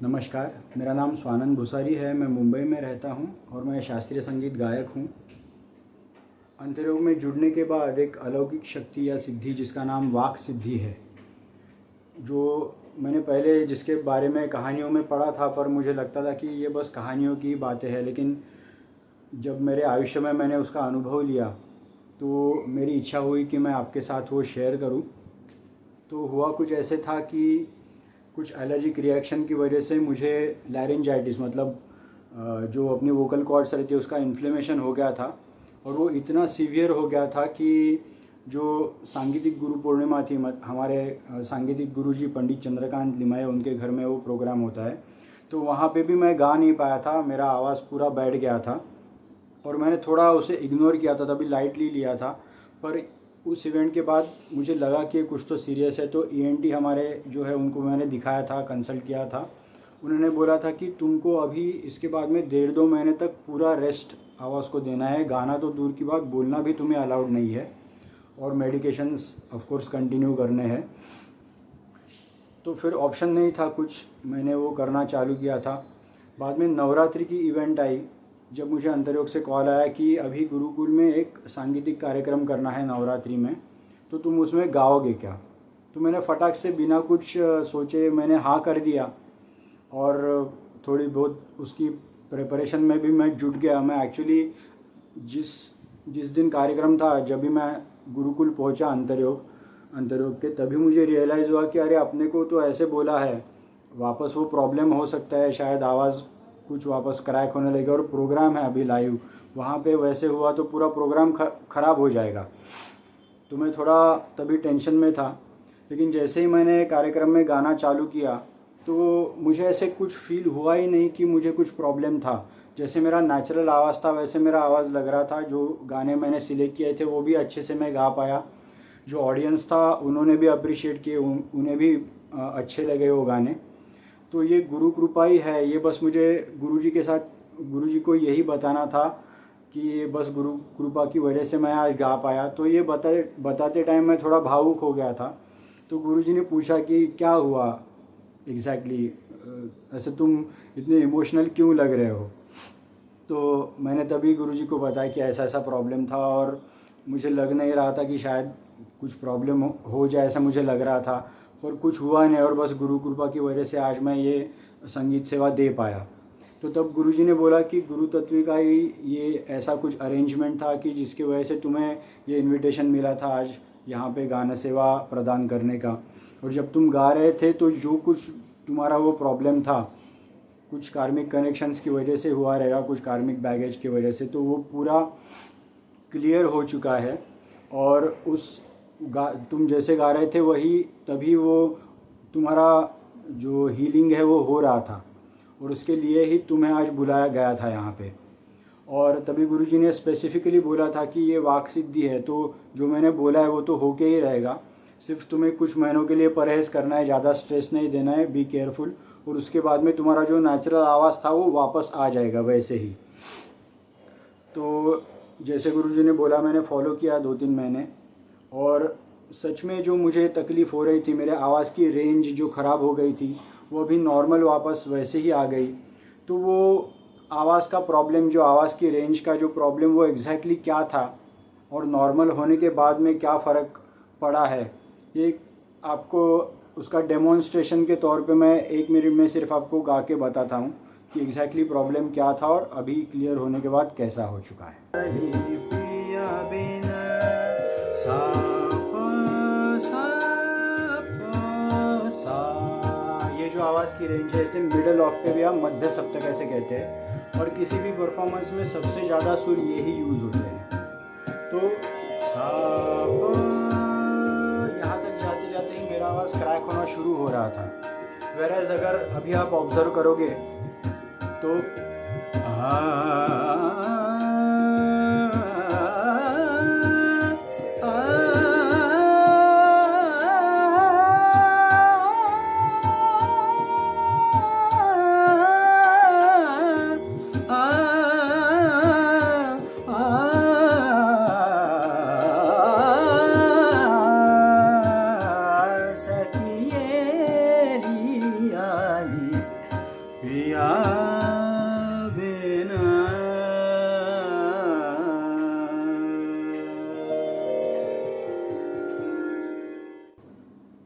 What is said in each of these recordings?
नमस्कार, मेरा नाम स्वानंद भूसारी है। मैं मुंबई में रहता हूँ और मैं शास्त्रीय संगीत गायक हूँ। अंतर्योग में जुड़ने के बाद एक अलौकिक शक्ति या सिद्धि जिसका नाम वाक सिद्धि है, जो मैंने पहले जिसके बारे में कहानियों में पढ़ा था, पर मुझे लगता था कि ये बस कहानियों की बातें हैं। लेकिन जब मेरे आयुष्य में मैंने उसका अनुभव लिया तो मेरी इच्छा हुई कि मैं आपके साथ वो शेयर करूं। तो हुआ कुछ ऐसे था कि कुछ एलर्जिक रिएक्शन की वजह से मुझे लैरिंजाइटिस मतलब जो अपनी वोकल कॉर्ड्स रहती है उसका इन्फ्लेमेशन हो गया था। और वो इतना सीवियर हो गया था कि जो सांगीतिक गुरु पूर्णिमा थी, हमारे सांगीतिक गुरु जी पंडित चंद्रकांत लिमाये, उनके घर में वो प्रोग्राम होता है, तो वहाँ पे भी मैं गा नहीं पाया था। मेरा आवाज़ पूरा बैठ गया था और मैंने थोड़ा उसे इग्नोर किया था, तभी लाइटली लिया था। पर उस इवेंट के बाद मुझे लगा कि कुछ तो सीरियस है, तो ईएनटी हमारे जो है उनको मैंने दिखाया था, कंसल्ट किया था। उन्होंने बोला था कि तुमको अभी इसके बाद में 1.5-2 महीने तक पूरा रेस्ट आवाज़ को देना है। गाना तो दूर की बात, बोलना भी तुम्हें अलाउड नहीं है और मेडिकेशंस ऑफ कोर्स कंटिन्यू करने हैं। तो फिर ऑप्शन नहीं था कुछ, मैंने वो करना चालू किया था। बाद में नवरात्रि की इवेंट आई, जब मुझे अंतर्योग से कॉल आया कि अभी गुरुकुल में एक सांगीतिक कार्यक्रम करना है नवरात्रि में, तो तुम उसमें गाओगे क्या। तो मैंने फटाक से बिना कुछ सोचे मैंने हाँ कर दिया और थोड़ी बहुत उसकी प्रिपरेशन में भी मैं जुट गया। मैं एक्चुअली जिस जिस दिन कार्यक्रम था, जब भी मैं गुरुकुल पहुंचा अंतर्योग के, तभी मुझे रियलाइज़ हुआ कि अरे अपने को तो ऐसे बोला है, वापस वो प्रॉब्लम हो सकता है, शायद आवाज़ कुछ वापस क्रैक होने लगे। और प्रोग्राम है अभी लाइव, वहाँ पे वैसे हुआ तो पूरा प्रोग्राम ख़राब हो जाएगा। तो मैं थोड़ा तभी टेंशन में था। लेकिन जैसे ही मैंने कार्यक्रम में गाना चालू किया तो मुझे ऐसे कुछ फील हुआ ही नहीं कि मुझे कुछ प्रॉब्लम था। जैसे मेरा नेचुरल आवाज़ था वैसे मेरा आवाज़ लग रहा था। जो गाने मैंने सिलेक्ट किए थे वो भी अच्छे से मैं गा पाया। जो ऑडियंस था उन्होंने भी अप्रिशिएट किए, उन्हें भी अच्छे लगे वो गाने। तो ये गुरु कृपा ही है। ये बस मुझे गुरु जी को यही बताना था कि ये बस गुरु कृपा की वजह से मैं आज गा पाया। तो ये बताते टाइम मैं थोड़ा भावुक हो गया था। तो गुरु जी ने पूछा कि क्या हुआ एग्जैक्टली, ऐसे तुम इतने इमोशनल क्यों लग रहे हो। तो मैंने तभी गुरु जी को बताया कि ऐसा ऐसा प्रॉब्लम था और मुझे लग नहीं रहा था कि शायद कुछ प्रॉब्लम हो जाए, ऐसा मुझे लग रहा था, पर कुछ हुआ नहीं और बस गुरु कृपा की वजह से आज मैं ये संगीत सेवा दे पाया। तो तब गुरुजी ने बोला कि गुरु तत्व का ही ये ऐसा कुछ अरेंजमेंट था कि जिसकी वजह से तुम्हें ये इनविटेशन मिला था आज यहाँ पे गाना सेवा प्रदान करने का। और जब तुम गा रहे थे तो जो कुछ तुम्हारा वो प्रॉब्लम था, कुछ कार्मिक कनेक्शंस की वजह से हुआ रहेगा, कुछ कार्मिक बैगेज की वजह से, तो वो पूरा क्लियर हो चुका है। और तुम जैसे गा रहे थे वही तभी वो तुम्हारा जो हीलिंग है वो हो रहा था और उसके लिए ही तुम्हें आज बुलाया गया था यहाँ पे। और तभी गुरुजी ने स्पेसिफिकली बोला था कि ये वाक सिद्धि है, तो जो मैंने बोला है वो तो होके ही रहेगा। सिर्फ तुम्हें कुछ महीनों के लिए परहेज़ करना है, ज़्यादा स्ट्रेस नहीं देना है, बी केयरफुल, और उसके बाद में तुम्हारा जो नेचुरल आवाज़ था वो वापस आ जाएगा वैसे ही। तो जैसे गुरुजी ने बोला मैंने फॉलो किया 2-3 महीने, और सच में जो मुझे तकलीफ़ हो रही थी, मेरे आवाज़ की रेंज जो ख़राब हो गई थी वो अभी नॉर्मल वापस वैसे ही आ गई। तो वो आवाज़ का प्रॉब्लम, जो आवाज़ की रेंज का जो प्रॉब्लम, वो एग्जैक्टली क्या था और नॉर्मल होने के बाद में क्या फ़र्क पड़ा है, ये आपको उसका डेमोन्स्ट्रेशन के तौर पे मैं 1 मिनट में सिर्फ आपको गा के बताता हूँ कि एग्जैक्टली प्रॉब्लम क्या था और अभी क्लियर होने के बाद कैसा हो चुका है। ये जो आवाज़ की रेंज है इसे मिडल ऑक्टेव या मध्य सप्तक ऐसे कहते हैं, और किसी भी परफॉर्मेंस में सबसे ज़्यादा सुर यही यूज़ होते हैं। तो सा यहाँ तक जाते जाते ही मेरा आवाज़ क्रैक होना शुरू हो रहा था। वेरएज़ अगर अभी आप ऑब्जर्व करोगे तो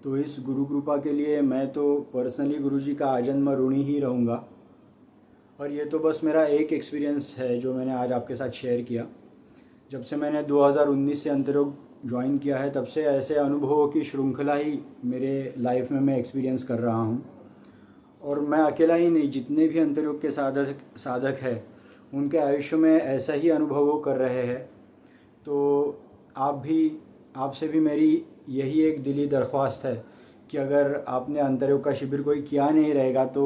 तो इस गुरु कृपा के लिए मैं तो पर्सनली गुरुजी का आजन्म ऋणी ही रहूँगा। और ये तो बस मेरा एक एक्सपीरियंस है जो मैंने आज आपके साथ शेयर किया। जब से मैंने 2019 से अंतर्योग ज्वाइन किया है, तब से ऐसे अनुभवों की श्रृंखला ही मेरे लाइफ में मैं एक्सपीरियंस कर रहा हूँ। और मैं अकेला ही नहीं, जितने भी अंतर्योग के साधक हैं उनके आयुष्य में ऐसा ही अनुभव वो कर रहे हैं। तो आपसे भी मेरी यही एक दिली दरख्वास्त है कि अगर आपने अंतर्योग का शिविर कोई किया नहीं रहेगा तो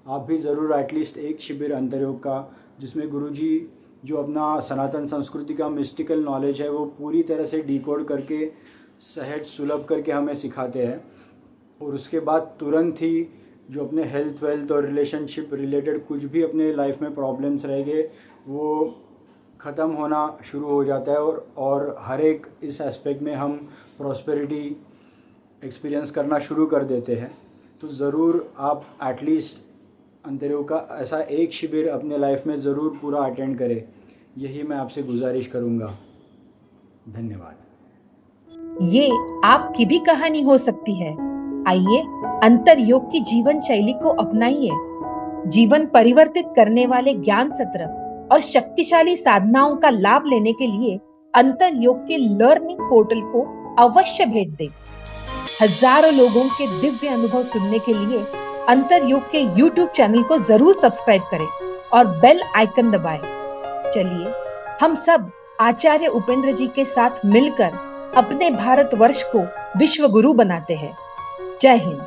आप भी ज़रूर एटलीस्ट एक शिविर अंतर्योग का, जिसमें गुरुजी जो अपना सनातन संस्कृति का मिस्टिकल नॉलेज है वो पूरी तरह से डिकोड करके सहज सुलभ करके हमें सिखाते हैं। और उसके बाद तुरंत ही जो अपने हेल्थ वेल्थ और रिलेशनशिप रिलेटेड कुछ भी अपने लाइफ में प्रॉब्लम्स रह गए वो ख़त्म होना शुरू हो जाता है। और हर एक इस एस्पेक्ट में हम प्रॉस्पेरिटी एक्सपीरियंस करना शुरू कर देते हैं। तो ज़रूर आप एटलीस्ट अंतर्योग का ऐसा एक शिविर अपने लाइफ में ज़रूर पूरा अटेंड करें, यही मैं आपसे गुजारिश करूँगा। धन्यवाद। ये आपकी भी कहानी हो सकती है। आइए अंतर्योग की जीवन शैली को अपनाइए। जीवन परिवर्तित करने वाले ज्ञान सत्र और शक्तिशाली साधनाओं का लाभ लेने के लिए अंतर्योग के लर्निंग पोर्टल को अवश्य भेंट दें। हजारों लोगों के दिव्य अनुभव सुनने के लिए अंतर्योग के YouTube चैनल को जरूर सब्सक्राइब करें और बेल आइकन दबाएं। चलिए हम सब आचार्य उपेंद्र जी के साथ मिलकर अपने भारतवर्ष को विश्व गुरु बनाते हैं। जय हिंद।